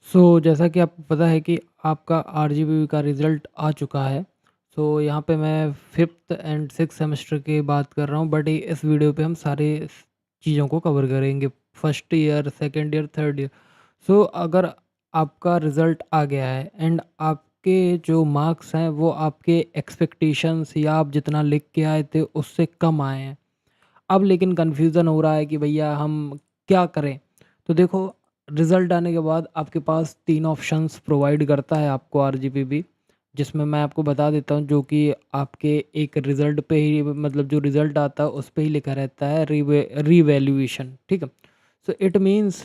जैसा कि आपको पता है कि आपका आरजीपीवी का रिज़ल्ट आ चुका है। यहाँ पे मैं 5th एंड 6th सेमेस्टर की बात कर रहा हूँ, बट इस वीडियो पे हम सारे चीज़ों को कवर करेंगे। First year, second year, third year. अगर आपका रिज़ल्ट आ गया है एंड आपके जो मार्क्स हैं वो आपके एक्सपेक्टेशंस या आप जितना लिख के आए थे उससे कम आए हैं। अब लेकिन कन्फ्यूज़न हो रहा है कि भैया हम क्या करें? तो देखो, रिज़ल्ट आने के बाद आपके पास 3 ऑप्शंस प्रोवाइड करता है आपको आरजीपीवी, जिसमें मैं आपको बता देता हूँ, जो कि आपके एक रिज़ल्ट पे ही, मतलब जो रिज़ल्ट आता है उस पे ही लिखा रहता है, रीवैल्यूएशन, ठीक है? इट मीन्स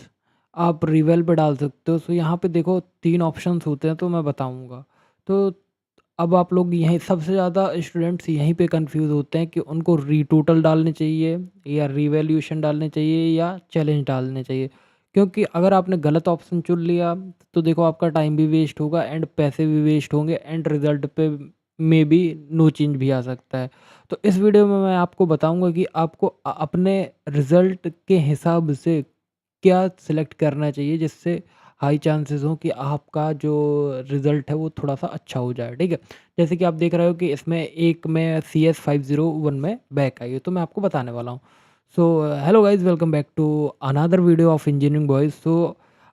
आप रिवेल पे डाल सकते हो। यहाँ पे देखो 3 ऑप्शंस होते हैं, तो मैं बताऊँगा। तो अब आप लोग यहीं सबसे ज़्यादा स्टूडेंट्स यहीं पे कंफ्यूज होते हैं कि उनको रीटोटल डालने चाहिए या रिवैल्यूएशन डालने चाहिए या चैलेंज डालने चाहिए। क्योंकि अगर आपने गलत ऑप्शन चुन लिया तो देखो आपका टाइम भी वेस्ट होगा एंड पैसे भी वेस्ट होंगे एंड रिजल्ट पे में भी नो चेंज भी आ सकता है। तो इस वीडियो में मैं आपको बताऊंगा कि आपको अपने रिजल्ट के हिसाब से क्या सिलेक्ट करना चाहिए, जिससे हाई चांसेस हो कि आपका जो रिज़ल्ट है वो थोड़ा-सा अच्छा हो जाए, ठीक है? जैसे कि आप देख रहे हो कि इसमें एक में CS 501 में बैक आई है, तो मैं आपको बताने वाला हूँ। Hello guys, welcome back to another video of engineering boys.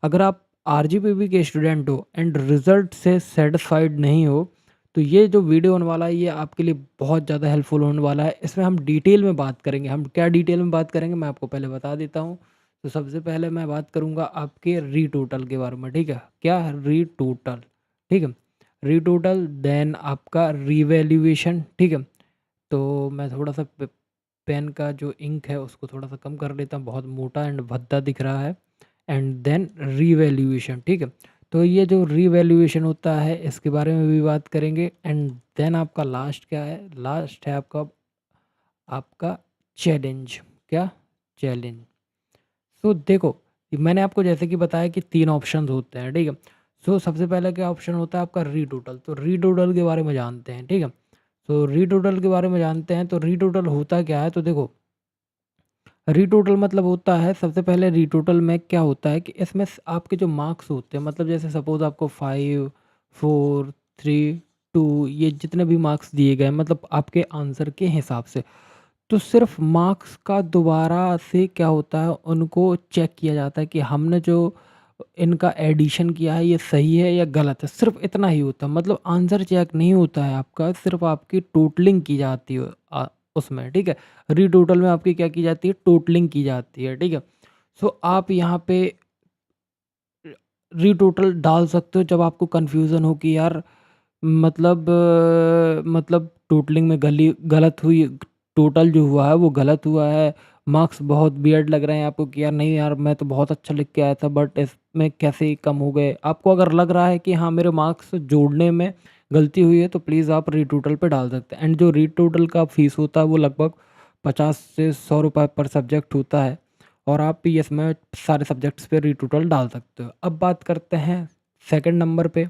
अगर आप आरजीपीवी के स्टूडेंट हो एंड रिज़ल्ट से सैटिस्फाइड नहीं हो, तो ये जो वीडियो होने वाला है ये आपके लिए बहुत ज़्यादा हेल्पफुल होने वाला है। इसमें हम डिटेल में बात करेंगे। हम क्या डिटेल में बात करेंगे मैं आपको पहले बता देता हूँ। सबसे पहले मैं बात करूँगा आपके रीटोटल के बारे में, ठीक है? क्या रीटोटल, ठीक है? रीटोटल, देन आपका रिवैल्यूएशन, ठीक है? तो मैं थोड़ा-सा पेन का जो इंक है उसको थोड़ा-सा कम कर लेता हूँ, बहुत मोटा एंड भद्दा दिख रहा है। एंड देन रिवैल्यूएशन, ठीक है? तो ये जो रिवैल्यूएशन होता है इसके बारे में भी बात करेंगे एंड देन आपका लास्ट क्या है? लास्ट है आपका आपका चैलेंज। क्या? चैलेंज। देखो, मैंने आपको जैसे कि बताया कि 3 ऑप्शंस होते हैं, ठीक है? सबसे पहला क्या ऑप्शन होता है आपका रीटोटल। तो रीटोटल के बारे में जानते हैं, ठीक है? रीटोटल के बारे में जानते हैं, तो रीटोटल होता क्या है? तो देखो, रीटोटल मतलब होता है, सबसे पहले रीटोटल में क्या होता है कि इसमें आपके जो मार्क्स होते हैं, मतलब जैसे सपोज आपको 5, 4, 3, 2 ये जितने भी मार्क्स दिए गए, मतलब आपके आंसर के हिसाब से, तो सिर्फ मार्क्स का दोबारा से क्या होता है, उनको चेक किया जाता है कि हमने जो इनका एडिशन किया है ये सही है या गलत है, सिर्फ इतना ही होता है। मतलब आंसर चेक नहीं होता है आपका, सिर्फ आपकी टोटलिंग की जाती है उसमें, ठीक है? रीटोटल में आपकी क्या की जाती है? टोटलिंग की जाती है, ठीक है? आप यहाँ पे रीटोटल डाल सकते हो जब आपको कन्फ्यूज़न हो कि यार, मतलब टोटलिंग में गलत हुई, टोटल जो हुआ है वो गलत हुआ है, मार्क्स बहुत वियर्ड लग रहे हैं आपको कि यार नहीं यार, मैं तो बहुत अच्छा लिख के आया था बट इसमें कैसे कम हो गए। आपको अगर लग रहा है कि हाँ, मेरे मार्क्स जोड़ने में गलती हुई है, तो प्लीज़ आप रीटोटल पे डाल सकते हैं। एंड जो रीटोटल का फ़ीस होता है वो लगभग 50 से 100 रुपए पर सब्जेक्ट होता है और आप पीएस में सारे सब्जेक्ट्स पे रीटोटल डाल सकते हो। अब बात करते हैं सेकंड नंबर पे,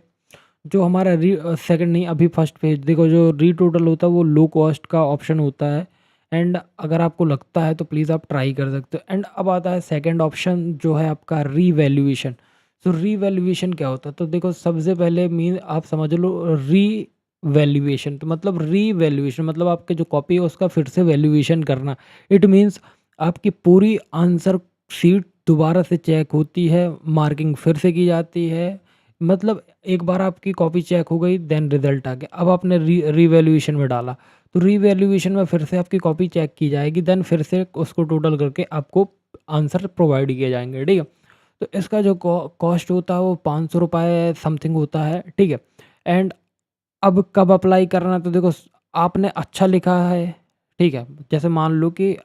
जो हमारा सेकंड नहीं, अभी फर्स्ट पे देखो, जो रीटोटल होता है वो लो कॉस्ट का ऑप्शन होता है एंड अगर आपको लगता है तो प्लीज़ आप ट्राई कर सकते हो। एंड अब आता है सेकंड ऑप्शन, जो है आपका रीवैल्यूएशन। रीवैल्यूएशन क्या होता है? तो देखो, सबसे पहले मीन आप समझ लो, रीवैल्यूएशन तो मतलब रीवैल्यूएशन मतलब आपके जो कॉपी है उसका फिर से वैल्यूएशन करना। इट मीन्स आपकी पूरी आंसर शीट दोबारा से चेक होती है, मार्किंग फिर से की जाती है। मतलब एक बार आपकी कॉपी चेक हो गई, देन रिजल्ट आ गया, अब आपने रीवैल्यूएशन में डाला, तो रीवैल्यूएशन में फिर से आपकी कॉपी चेक की जाएगी, देन फिर से उसको टोटल करके आपको आंसर प्रोवाइड किए जाएंगे, ठीक है? तो इसका जो कॉस्ट होता है वो 500 रुपये समथिंग होता है, ठीक है? एंड अब कब अप्लाई करना है? तो देखो, आपने अच्छा लिखा है, ठीक है? जैसे मान लो कि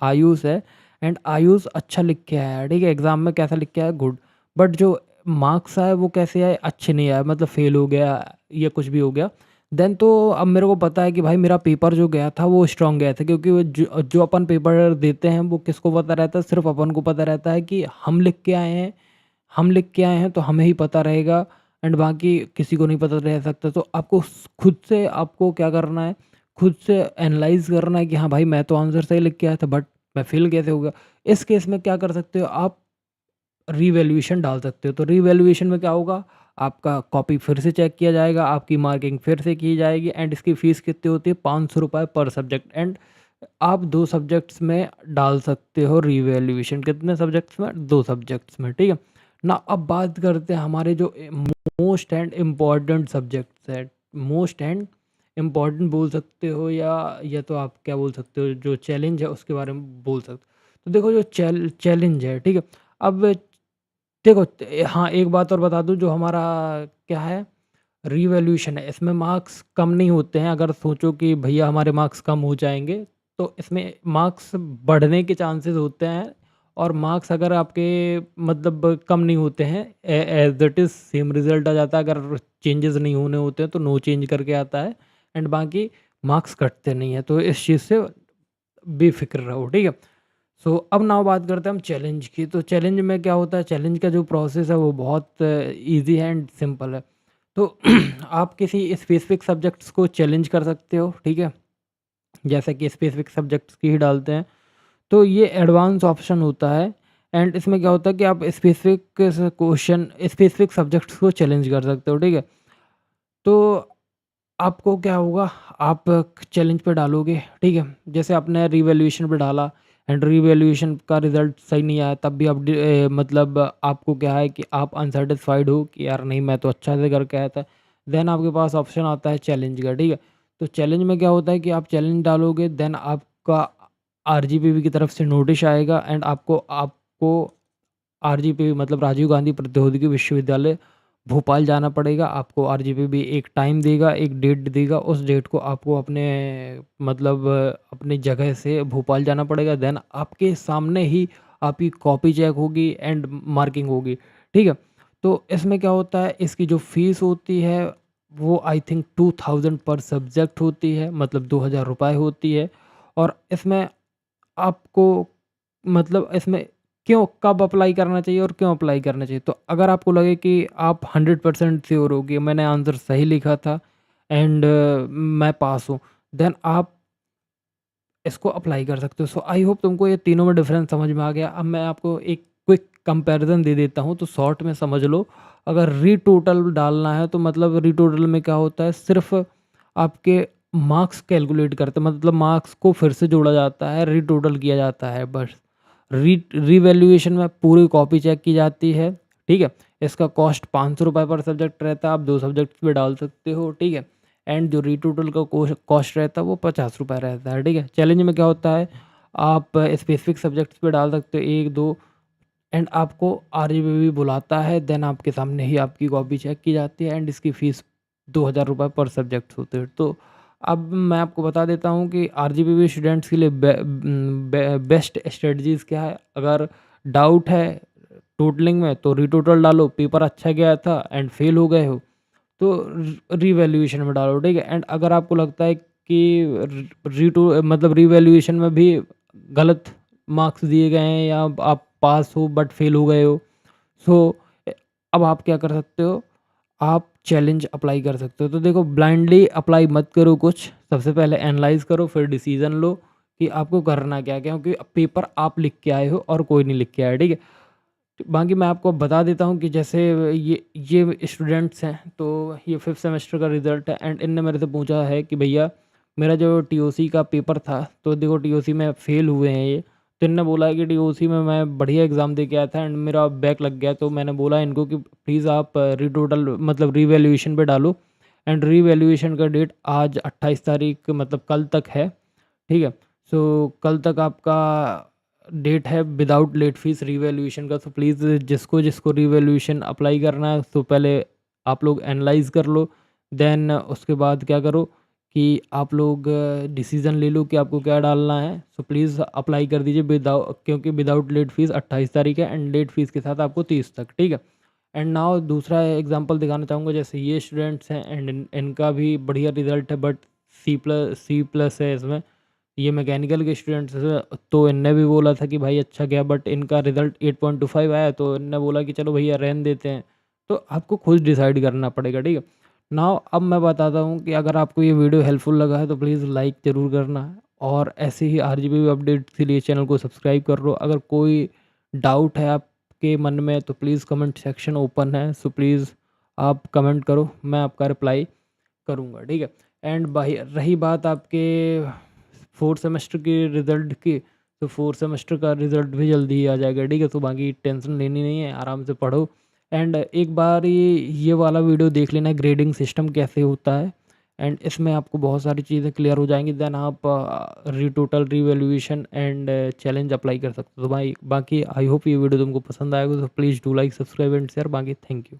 आयुष है एंड आयुष अच्छा लिख के आया है, ठीक है? एग्ज़ाम में कैसा लिख के आया? गुड। बट जो मार्क्स आए वो कैसे आए? अच्छे नहीं आए, मतलब फ़ेल हो गया या कुछ भी हो गया। देन तो अब मेरे को पता है कि भाई मेरा पेपर जो गया था वो स्ट्रॉन्ग गया था, क्योंकि वो जो जो अपन पेपर देते हैं वो किसको पता रहता है? सिर्फ़ अपन को पता रहता है कि हम लिख के आए हैं तो हमें ही पता रहेगा एंड बाकी किसी को नहीं पता रह सकता। तो आपको खुद से आपको क्या करना है, खुद से एनालाइज़ करना है कि हाँ भाई, मैं तो आंसर सही लिख के आया था बट मैं फेल कैसे हो गया। इस केस में क्या कर सकते हो आप? रीवैल्यूएशन डाल सकते हो। तो रीवैल्यूएशन में क्या होगा, आपका कॉपी फिर से चेक किया जाएगा, आपकी मार्किंग फिर से की जाएगी एंड इसकी फ़ीस कितनी होती है, ₹500 पर सब्जेक्ट एंड आप 2 सब्जेक्ट्स में डाल सकते हो रीवैल्यूएशन। कितने सब्जेक्ट्स में? 2 सब्जेक्ट्स में, ठीक है। ना अब बात करते हैं हमारे जो मोस्ट एंड इम्पॉर्टेंट सब्जेक्ट्स हैं। मोस्ट एंड इम्पॉर्टेंट बोल सकते हो या तो आप क्या बोल सकते हो, जो चैलेंज है उसके बारे में बोल सकते हो। तो देखो जो चैलेंज है, ठीक है। अब देखो हाँ, एक बात और बता दूँ, जो हमारा क्या है रीवैल्यूएशन है, इसमें मार्क्स कम नहीं होते हैं। अगर सोचो कि भैया हमारे मार्क्स कम हो जाएँगे, तो इसमें मार्क्स बढ़ने के चांसेस होते हैं और मार्क्स अगर आपके मतलब कम नहीं होते हैं, as it is same result आ जाता है। अगर चेंजेस नहीं होने होते हैं तो नो चेंज करके आता है एंड बाकी मार्क्स कटते नहीं हैं। तो इस चीज़ से बेफ़िक्र रहो, ठीक है। सो अब नाउ बात करते हैं हम चैलेंज की। तो चैलेंज में क्या होता है, चैलेंज का जो प्रोसेस है वो बहुत ईज़ी है एंड सिंपल है। तो आप किसी स्पेसिफिक सब्जेक्ट्स को चैलेंज कर सकते हो, ठीक है? जैसे कि स्पेसिफिक सब्जेक्ट्स की ही डालते हैं। तो ये एडवांस ऑप्शन होता है एंड इसमें क्या होता है कि आप स्पेसिफिक सब्जेक्ट्स को चैलेंज कर सकते हो, ठीक है? तो आपको क्या होगा, आप चैलेंज पे डालोगे, ठीक है? जैसे आपने रिवैल्यूएशन पे डाला एंड रिवैल्यूएशन का रिज़ल्ट सही नहीं आया, तब भी आप मतलब आपको क्या है कि आप अनसैटिस्फाइड हो कि यार नहीं, मैं तो अच्छा से करके आया था। देन आपके पास ऑप्शन आता है चैलेंज का, ठीक है? तो चैलेंज में क्या होता है कि आप चैलेंज डालोगे, देन आपका आरजीपीवी की तरफ से नोटिस आएगा एंड आपको आपको आरजीपीवी मतलब राजीव गांधी प्रौद्योगिकी विश्वविद्यालय भोपाल जाना पड़ेगा। आपको आरजीपीवी एक टाइम देगा, एक डेट देगा, उस डेट को आपको अपने मतलब अपनी जगह से भोपाल जाना पड़ेगा। देन आपके सामने ही आपकी कॉपी चेक होगी एंड मार्किंग होगी, ठीक है? तो इसमें क्या होता है, इसकी जो फ़ीस होती है वो आई थिंक 2000 पर सब्जेक्ट होती है, मतलब ₹2000 होती है। और इसमें आपको मतलब इसमें कब अप्लाई करना चाहिए और क्यों अप्लाई करना चाहिए? तो अगर आपको लगे कि आप 100% श्योर हो कि मैंने आंसर सही लिखा था एंड मैं पास हूँ, देन आप इसको अप्लाई कर सकते हो। सो आई होप तुमको ये तीनों में डिफरेंस समझ में आ गया। अब मैं आपको एक क्विक कंपैरिज़न दे देता हूँ, तो शॉर्ट में समझ लो। अगर रीटोटल डालना है तो मतलब रीटोटल में क्या होता है, सिर्फ़ आपके मार्क्स कैलकुलेट करते हैं, मतलब मार्क्स को फिर से जोड़ा जाता है, रीटोटल किया जाता है बस। रिवैल्यूएशन में पूरी कॉपी चेक की जाती है, ठीक है? इसका कॉस्ट ₹500 पर सब्जेक्ट रहता है, आप 2 सब्जेक्ट्स पे डाल सकते हो, ठीक है? एंड जो रीटोटल का कॉस्ट रहता है वो ₹50 रहता है, ठीक है? चैलेंज में क्या होता है, आप स्पेसिफिक सब्जेक्ट्स पे डाल सकते हो 1-2 एंड आपको आरजीपीवी बुलाता है, देन आपके सामने ही आपकी कॉपी चेक की जाती है एंड इसकी फ़ीस ₹2000 पर सब्जेक्ट होते हैं। तो अब मैं आपको बता देता हूँ कि आरजीपीवी स्टूडेंट्स के लिए बेस्ट स्ट्रेटजीज़ क्या है। अगर डाउट है टोटलिंग में तो रीटोटल डालो, पेपर अच्छा गया था एंड फेल हो गए हो तो रीवैल्यूएशन में डालो, ठीक है? एंड अगर आपको लगता है कि मतलब रीवैल्यूएशन में भी गलत मार्क्स दिए गए हैं या आप पास हो बट फेल हो गए हो, सो अब आप क्या कर सकते हो, आप चैलेंज अप्लाई कर सकते हो। तो देखो ब्लाइंडली अप्लाई मत करो कुछ, सबसे पहले एनालाइज़ करो फिर डिसीज़न लो कि आपको करना क्या है, क्योंकि पेपर आप लिख के आए हो और कोई नहीं लिख के आया, ठीक है? बाकी मैं आपको बता देता हूँ कि जैसे ये स्टूडेंट्स हैं, तो ये 5th सेमेस्टर का रिज़ल्ट है एंड इनने मेरे से पूछा है कि भैया मेरा जो टीओसी का पेपर था, तो देखो टीओसी में फ़ेल हुए हैं ये। तो इनने बोला है कि टीओसी में मैं बढ़िया एग्ज़ाम दे के आया था एंड मेरा बैक लग गया। तो मैंने बोला इनको कि प्लीज़ आप रीटोटल मतलब रीवैल्यूएशन पे डालो एंड रीवैल्यूएशन का डेट आज 28 तारीख मतलब कल तक है, ठीक है? सो कल तक आपका डेट है विदाउट लेट फीस रिवैल्यूएशन का। तो प्लीज़ जिसको रिवैल्यूएशन अप्लाई करना है तो पहले आप लोग एनालाइज़ कर लो। देन उसके बाद क्या करो कि आप लोग डिसीज़न ले लो कि आपको क्या डालना है। सो प्लीज़ अप्लाई कर दीजिए क्योंकि विदाउट लेट फीस 28 तारीख है एंड लेट फीस के साथ आपको 30 तक, ठीक है? एंड नाउ दूसरा एग्जांपल दिखाना चाहूँगा, जैसे ये स्टूडेंट्स हैं एंड इनका भी बढ़िया रिज़ल्ट है बट सी प्लस है इसमें। ये मैकेनिकल के स्टूडेंट्स हैं, तो इनने भी बोला था कि भाई अच्छा गया बट इनका रिज़ल्ट 8.25 आया, तो इनने बोला कि चलो भैया रहने देते हैं। तो आपको खुद डिसाइड करना पड़ेगा, ठीक है? नाउ अब मैं बताता हूँ कि अगर आपको ये वीडियो हेल्पफुल लगा है तो प्लीज़ लाइक ज़रूर करना और ऐसे ही आरजीबी अपडेट्स के लिए चैनल को सब्सक्राइब कर लो। अगर कोई डाउट है आपके आपके मन में, तो प्लीज़ कमेंट सेक्शन ओपन है, सो प्लीज़ आप कमेंट करो, मैं आपका रिप्लाई करूँगा, ठीक है। एंड बाही रही बात आपके 4th सेमेस्टर के रिज़ल्ट की, तो 4th सेमेस्टर का रिज़ल्ट भी जल्दी ही आ जाएगा, ठीक है। तो बाकी टेंशन लेनी नहीं है, आराम से पढ़ो। एंड एक बार ये वाला वीडियो देख लेना, ग्रेडिंग सिस्टम कैसे होता है, एंड इसमें आपको बहुत सारी चीज़ें क्लियर हो जाएँगी। देन आप रीटोटल, रीवैल्यूएशन एंड चैलेंज अप्लाई कर सकते हो। तो भाई बाकी आई होप ये वीडियो तुमको पसंद आएगा, तो please do like, subscribe and share. बाकी थैंक यू।